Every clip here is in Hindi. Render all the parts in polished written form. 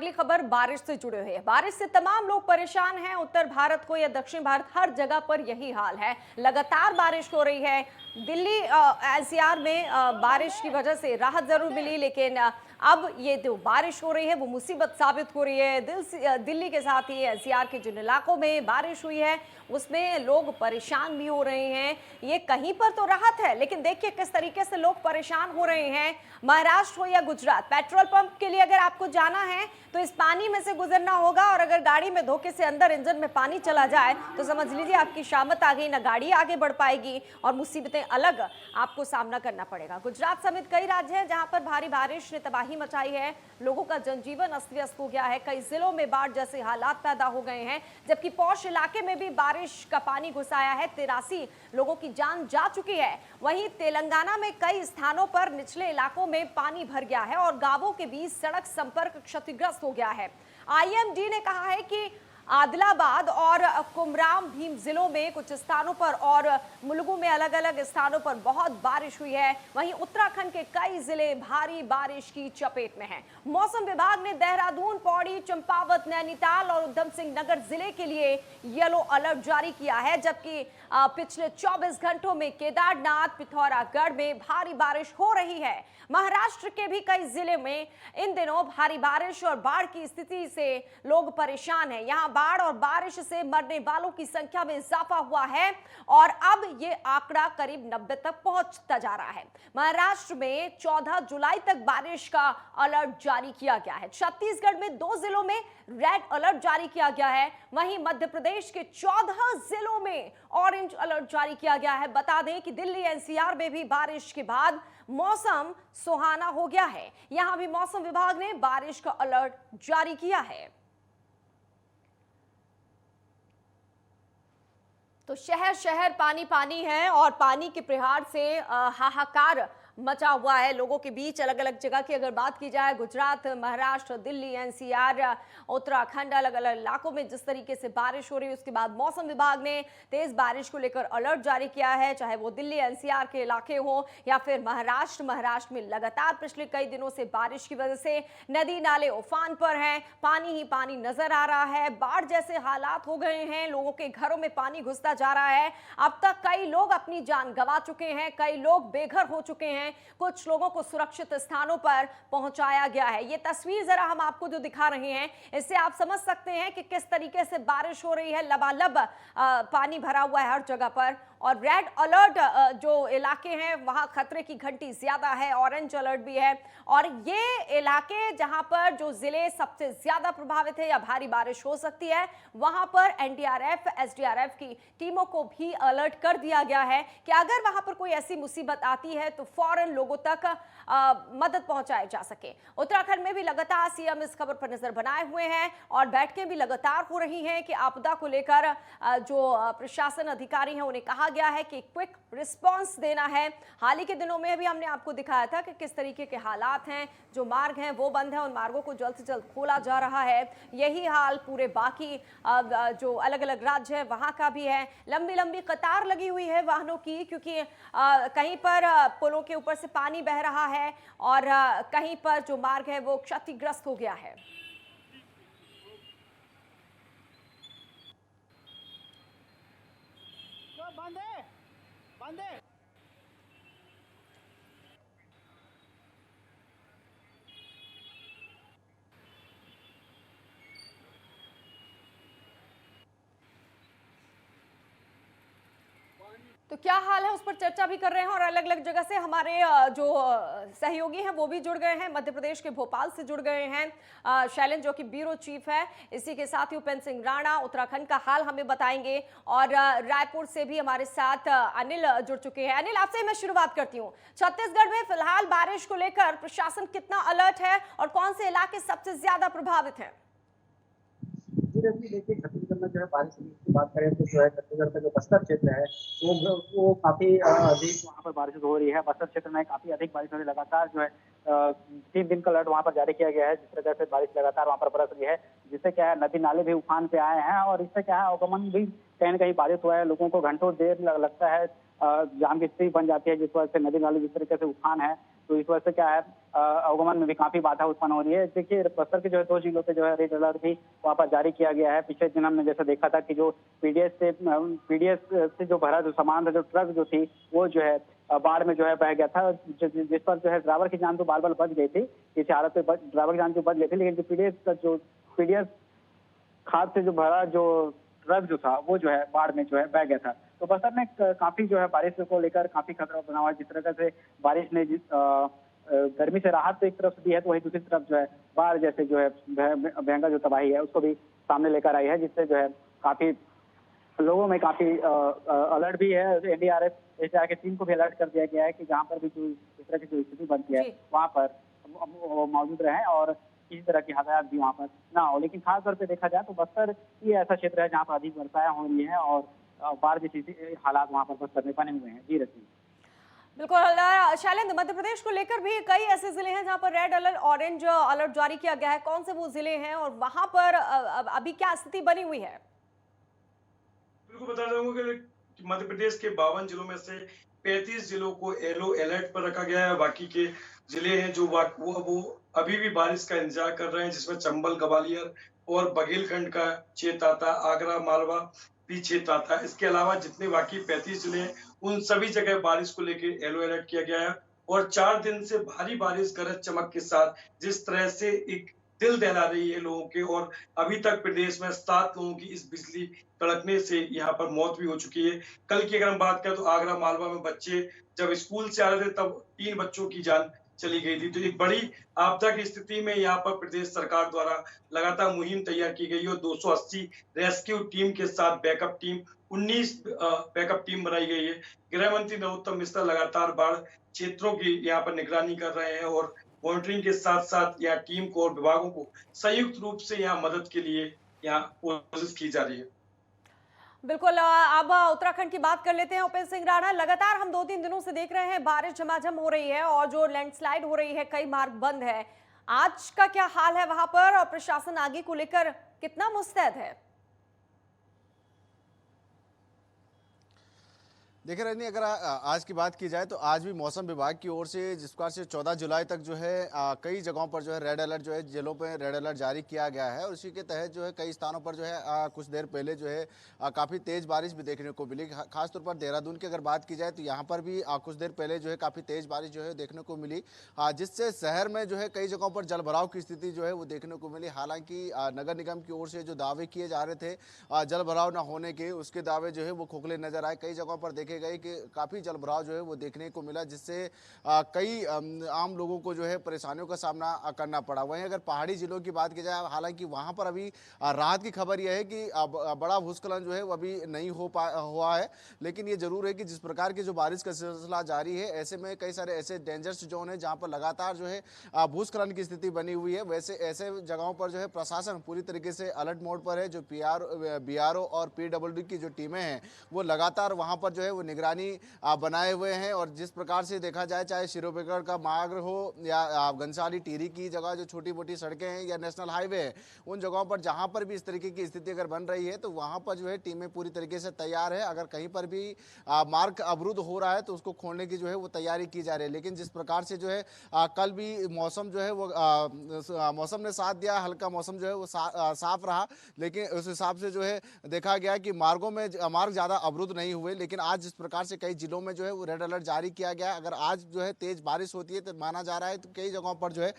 अगली खबर बारिश से जुड़े हुए है। बारिश से तमाम लोग परेशान हैं। उत्तर भारत को या दक्षिण भारत, हर जगह पर यही हाल है। लगातार बारिश हो रही है। दिल्ली एनसीआर में बारिश की वजह से राहत जरूर मिली, लेकिन अब ये जो बारिश हो रही है वो मुसीबत साबित हो रही है। दिल्ली के साथ ही एनसीआर के जिन इलाकों में बारिश हुई है उसमें लोग परेशान भी हो रहे हैं। ये कहीं पर तो राहत है, लेकिन देखिए किस तरीके से लोग परेशान हो रहे हैं। महाराष्ट्र हो या गुजरात, पेट्रोल पंप के लिए अगर आपको जाना है तो इस पानी में से गुजरना होगा, और अगर गाड़ी में धोखे से अंदर इंजन में पानी चला जाए तो समझ लीजिए आपकी शामत आ गई, ना गाड़ी आगे बढ़ पाएगी और मुसीबतें अलग आपको सामना करना पड़ेगा। गुजरात समेत कई राज्य हैं जहां पर भारी बारिश ने तबाही मचाई है। लोगों का जनजीवन अस्त व्यस्त हो गया है। कई जिलों में बाढ़ जैसे हालात पैदा हो गए हैं, जबकि पौष इलाके में भी बारिश का पानी घुस आया है। 83 लोगों की जान जा चुकी है। वहीं तेलंगाना में कई स्थानों पर निचले इलाकों में पानी भर गया है और गांवों के बीच सड़क संपर्क क्षतिग्रस्त हो गया है। आईएमडी ने कहा है कि आदिलाबाद और कुमराम भीम जिलों में कुछ स्थानों पर और मुलुगु में अलग अलग स्थानों पर बहुत बारिश हुई है। वहीं उत्तराखंड के कई जिले भारी बारिश की चपेट में हैं। मौसम विभाग ने देहरादून, पौड़ी, चंपावत, नैनीताल और उधम सिंह नगर जिले के लिए येलो अलर्ट जारी किया है, जबकि पिछले 24 घंटों में केदारनाथ, पिथौरागढ़ में भारी बारिश हो रही है। महाराष्ट्र के भी कई जिले में इन दिनों भारी बारिश और बाढ़ की स्थिति से लोग परेशान हैं। यहां बाढ़ और बारिश से मरने वालों की संख्या में इजाफा हुआ है और अब ये आंकड़ा करीब 90 तक पहुंचता जा रहा है। महाराष्ट्र में 14 जुलाई तक बारिश का अलर्ट जारी किया गया है। छत्तीसगढ़ में 2 जिलों में रेड अलर्ट जारी किया गया है। वहीं मध्य प्रदेश के 14 जिलों में ऑरेंज अलर्ट जारी किया गया है। बता दें कि दिल्ली एनसीआर में भी बारिश के बाद मौसम सुहाना हो गया है। यहां भी मौसम विभाग ने बारिश का अलर्ट जारी किया है। तो शहर शहर पानी पानी है और पानी के प्रहार से हाहाकार मचा हुआ है लोगों के बीच। अलग अलग जगह की अगर बात की जाए, गुजरात, महाराष्ट्र, दिल्ली एनसीआर, उत्तराखंड, अलग अलग इलाकों में जिस तरीके से बारिश हो रही है, उसके बाद मौसम विभाग ने तेज बारिश को लेकर अलर्ट जारी किया है। चाहे वो दिल्ली एनसीआर के इलाके हो या फिर महाराष्ट्र में लगातार पिछले कई दिनों से बारिश की वजह से नदी नाले उफान पर हैं। पानी ही पानी नजर आ रहा है। बाढ़ जैसे हालात हो गए हैं। लोगों के घरों में पानी घुसता जा रहा है। अब तक कई लोग अपनी जान गंवा चुके हैं, कई लोग बेघर हो चुके हैं। कुछ लोगों को सुरक्षित स्थानों पर पहुंचाया गया है। ये तस्वीर जरा हम आपको जो दिखा रहे हैं, इससे आप समझ सकते हैं कि किस तरीके से बारिश हो रही है। लबालब पानी भरा हुआ है हर जगह पर। और रेड अलर्ट जो इलाके हैं वहां खतरे की घंटी ज्यादा है। ऑरेंज अलर्ट भी है। और ये इलाके जहां पर जो जिले सबसे ज्यादा प्रभावित है या भारी बारिश हो सकती है, वहां पर एनडीआरएफ, एसडीआरएफ की टीमों को भी अलर्ट कर दिया गया है कि अगर वहां पर कोई ऐसी मुसीबत आती है तो फौरन लोगों तक मदद पहुंचाई जा सके। उत्तराखंड में भी लगातार सीएम इस खबर पर नजर बनाए हुए हैं और बैठकें भी लगातार हो रही हैं कि आपदा को लेकर जो प्रशासन अधिकारी हैं उन्हें कहा गया है कि क्विक रिस्पांस देना है। हाल ही के दिनों में भी हमने आपको दिखाया था कि किस तरीके के हालात हैं। जो मार्ग हैं वो बंद हैं, उन मार्गों को जल्द से जल्द खोला जा रहा है। यही हाल पूरे बाकी जो अलग अलग राज्य है वहां का भी है। लंबी लंबी कतार लगी हुई है वाहनों की, क्योंकि कहीं पर पुलों के ऊपर से पानी बह रहा है और कहीं पर जो मार्ग है वो क्षतिग्रस्त हो गया है। बंद है, बंद है। तो क्या हाल है उस पर चर्चा भी कर रहे हैं और अलग अलग जगह से हमारे जो सहयोगी हैं वो भी जुड़ गए हैं। मध्य प्रदेश के भोपाल से जुड़ गए हैं शैलेंद्र, जो कि ब्यूरो चीफ है। इसी के साथ ही उपेंद्र सिंह राणा उत्तराखंड का हाल हमें बताएंगे और रायपुर से भी हमारे साथ अनिल जुड़ चुके हैं। अनिल, आपसे मैं शुरुआत करती हूँ। छत्तीसगढ़ में फिलहाल बारिश को लेकर प्रशासन कितना अलर्ट है और कौन से इलाके सबसे ज्यादा प्रभावित हैं? देखिए, छत्तीसगढ़ में जो है बारिश की बात करें तो जो है छत्तीसगढ़ का जो बस्तर क्षेत्र है वो काफी अधिक वहाँ पर बारिश हो रही है। बस्तर क्षेत्र में काफी अधिक बारिश हो रही है। लगातार जो है 3 दिन का अलर्ट वहां पर जारी किया गया है। जिस तरह से बारिश लगातार वहां पर बरस रही है, जिससे क्या है नदी नाले भी उफान पे आए हैं और इससे क्या है आवागमन भी कहीं न कहीं बाधित हुआ है। लोगों को घंटों देर लगता है, जाम की स्थिति बन जाती है, जिस वजह से नदी नाले जिस तरीके से उफान है, तो इस वजह से क्या है आवागमन में भी काफी बाधा उत्पन्न हो रही है। देखिए बस्तर के जो है 2 जिलों पे जो है रेड अलर्ट भी वहाँ पर जारी किया गया है। पिछले दिन हमने जैसा देखा था कि जो पीडीएस से जो भरा जो सामान था, जो ट्रक जो थी, वो जो है बाढ़ में जो है बह गया था, जिस पर जो है ड्राइवर की जान तो बार बच गई थी। इस हालत में ड्राइवर की जान तो बच गई थी, लेकिन जो पीडीएस खाद से जो भरा जो ट्रक जो था, वो जो है बाढ़ में जो है बह गया था। तो बस्तर में काफी जो है बारिश को लेकर काफी खतरा बना हुआ है। जिस तरह से बारिश ने गर्मी से राहत तो एक तरफ से दी है, तो वही दूसरी तरफ जो है बाढ़ जैसे जो है भयंकर जो तबाही है उसको भी सामने लेकर आई है, जिससे जो है काफी लोगों में काफी अलर्ट भी है। एनडीआरएफ की टीम को भी अलर्ट कर दिया गया है कि जहाँ पर भी जो इस तरह की जो स्थिति बनती है वहाँ पर वो मौजूद रहें और किसी तरह की हताहत भी वहाँ पर ना हो। लेकिन खास तौर पे देखा जाए तो बस्तर ही ऐसा क्षेत्र है जहाँ पर अधिक वर्षाएं हो रही है और बाढ़ जैसी हालात वहाँ पर बस्तर में बने हुए हैं। जी रसी। बिल्कुल शैलेंद्र, मध्य प्रदेश को लेकर भी कई ऐसे जिले हैं जहां पर रेड अलर्ट, ऑरेंज अलर्ट जारी किया गया है। कौन से वो जिले हैं और वहां पर अभी क्या स्थिति बनी हुई है? बिल्कुल बता दूंगा कि मध्य प्रदेश के 52 जिलों में से 35 जिलों को येलो अलर्ट पर रखा गया है। बाकी के जिले हैं जो वो अभी भी बारिश का इंतजार कर रहे हैं, जिसमें चंबल, ग्वालियर और बघेलखंड का क्षेत्र आता, आगरा, मालवा भी क्षेत्र आता है। इसके अलावा जितने बाकी 35 जिले हैं उन सभी जगह बारिश को लेकर येलो अलर्ट किया गया है। और 4 दिन से भारी बारिश गरज चमक के साथ जिस तरह से एक दिल दहला रही है लोगों के, और अभी तक प्रदेश में 7 लोगों की इस बिजली कड़कने से यहाँ पर मौत भी हो चुकी है। कल की अगर हम बात करें तो आगरा, मालवा में बच्चे जब स्कूल से आ रहे थे तब 3 बच्चों की जान चली गई थी। तो एक बड़ी आपदा की स्थिति में यहाँ पर प्रदेश सरकार द्वारा लगातार मुहिम तैयार की गई है और 280 रेस्क्यू टीम के साथ बैकअप टीम 19 बैकअप टीम बनाई गई है। गृह मंत्री नरोत्तम मिश्रा लगातार बाढ़ क्षेत्रों की यहाँ पर निगरानी कर रहे हैं और मॉनिटरिंग के साथ साथ यहाँ टीम को और विभागों को संयुक्त रूप से यहाँ मदद के लिए यहाँ कोशिश की जा रही है। बिल्कुल अब उत्तराखंड की बात कर लेते हैं। उपेंद्र सिंह राणा, लगातार हम 2-3 दिनों से देख रहे हैं बारिश झमाझम हो रही है और जो लैंडस्लाइड हो रही है, कई मार्ग बंद है। आज का क्या हाल है वहां पर और प्रशासन आगे को लेकर कितना मुस्तैद है? देखिए रजनी, अगर आज की बात की जाए तो आज भी मौसम विभाग की ओर से जिस प्रकार से 14 जुलाई तक जो है कई जगहों पर जो है रेड अलर्ट जो है जिलों पे रेड अलर्ट जारी किया गया है और उसी के तहत जो है कई स्थानों पर जो है कुछ देर पहले जो है काफ़ी तेज़ बारिश भी देखने को मिली। खासतौर पर देहरादून की अगर बात की जाए तो यहाँ पर भी कुछ देर पहले जो है काफ़ी तेज़ बारिश जो है देखने को मिली, जिससे शहर में जो है कई जगहों पर जलभराव की स्थिति जो है वो देखने को मिली। हालांकि नगर निगम की ओर से जो दावे किए जा रहे थे जलभराव न होने के, उसके दावे जो है वो खोखले नजर आए। कई जगहों पर देखे गए कि काफ़ी जलभराव जो है वो देखने को मिला, जिससे कई आम लोगों को जो है परेशानियों का सामना करना पड़ा। वहीं अगर पहाड़ी जिलों की बात की जाए, हालांकि वहां पर अभी राहत की खबर यह है कि बड़ा भूस्खलन जो है वो अभी नहीं हुआ है, लेकिन ये जरूर है कि जिस प्रकार की जो बारिश का सिलसिला जारी है, ऐसे में कई सारे ऐसे डेंजरस जोन है जहाँ पर लगातार जो है भूस्खलन की स्थिति बनी हुई है। वैसे ऐसे जगहों पर जो है प्रशासन पूरी तरीके से अलर्ट मोड पर है। जो BRO और PWD की जो टीमें हैं वो लगातार वहाँ पर जो है वो निगरानी बनाए हुए हैं। और जिस प्रकार से देखा जाए, चाहे शिरोपेगढ़ का मार्ग हो या घनसाली टिहरी की जगह जो छोटी मोटी सड़कें हैं या नेशनल हाईवे है, उन जगहों पर जहां पर भी इस तरीके की स्थिति अगर बन रही है तो वहां पर जो है टीमें पूरी तरीके से तैयार है। अगर कहीं पर भी मार्ग अवरुद्ध हो रहा है तो उसको खोलने की जो है वो तैयारी की जा रही है। लेकिन जिस प्रकार से जो है कल भी मौसम जो है वो मौसम ने साथ दिया, हल्का मौसम जो है वो साफ रहा, लेकिन उस हिसाब से जो है देखा गया कि मार्गों में मार्ग ज़्यादा अवरुद्ध नहीं हुए। लेकिन आज जिस प्रकार से कई जिलों में जो है वो रेड अलर्ट जारी किया गया, अगर आज जो है तेज बारिश होती है तो माना जा रहा है तो कई जगहों पर जो है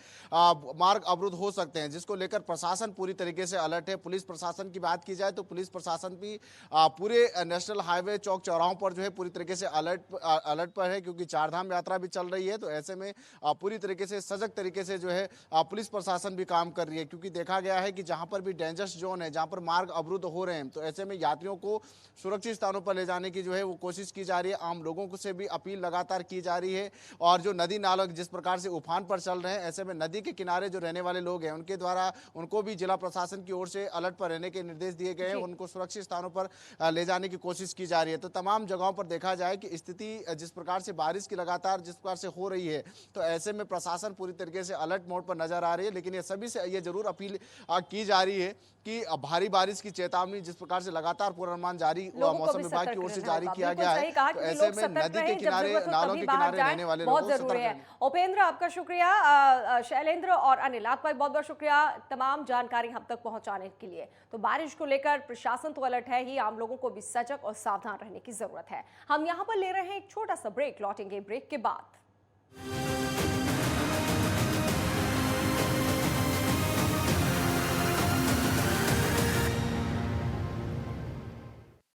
मार्ग अवरुद्ध हो सकते हैं, जिसको लेकर प्रशासन पूरी तरीके से अलर्ट है। पुलिस प्रशासन की बात की जाए तो पुलिस प्रशासन भी पूरे नेशनल हाईवे चौक चौराहों पर जो है पूरी तरीके से अलर्ट पर है, क्योंकि चारधाम यात्रा भी चल रही है। तो ऐसे में पूरी तरीके से सजग तरीके से जो है पुलिस प्रशासन भी काम कर रही है, क्योंकि देखा गया है कि जहां पर भी डेंजरस जोन है, जहां पर मार्ग अवरुद्ध हो रहे हैं, तो ऐसे में यात्रियों को सुरक्षित स्थानों पर ले जाने की जो है वो कोशिश कोशिश की जा रही है, आम लोगों को से भी अपील लगातार की जा रही है। और जो नदी नालों जिस प्रकार से उफान पर चल रहे हैं, ऐसे में नदी के किनारे जो रहने वाले लोग हैं उनके द्वारा उनको भी जिला प्रशासन की ओर से अलर्ट पर रहने के निर्देश दिए गए हैं, उनको सुरक्षित स्थानों पर ले जाने की कोशिश की जा रही है। तो तमाम जगहों पर देखा जाए कि स्थिति जिस प्रकार से बारिश की लगातार जिस प्रकार से हो रही है, तो ऐसे में प्रशासन पूरी तरीके से अलर्ट मोड पर नजर आ रही है। लेकिन ये सभी से ये जरूर अपील की जा रही है कि भारी बारिश की चेतावनी जिस प्रकार से लगातार पूर्वानुमान जारी मौसम विभाग की ओर से जारी किया गया है, तो ऐसे में नदी के किनारे, नालों के किनारे रहने वाले लोगों को जरूरी है। उपेंद्र, आपका शुक्रिया, शैलेंद्र और अनिल, आपका बहुत बहुत शुक्रिया तमाम जानकारी हम तक पहुंचाने के लिए। तो बारिश को लेकर प्रशासन तो अलर्ट है ही, आम लोगों को भी सजग और सावधान रहने की जरूरत है। हम यहाँ पर ले रहे हैं एक छोटा सा ब्रेक, लौटेंगे ब्रेक के बाद।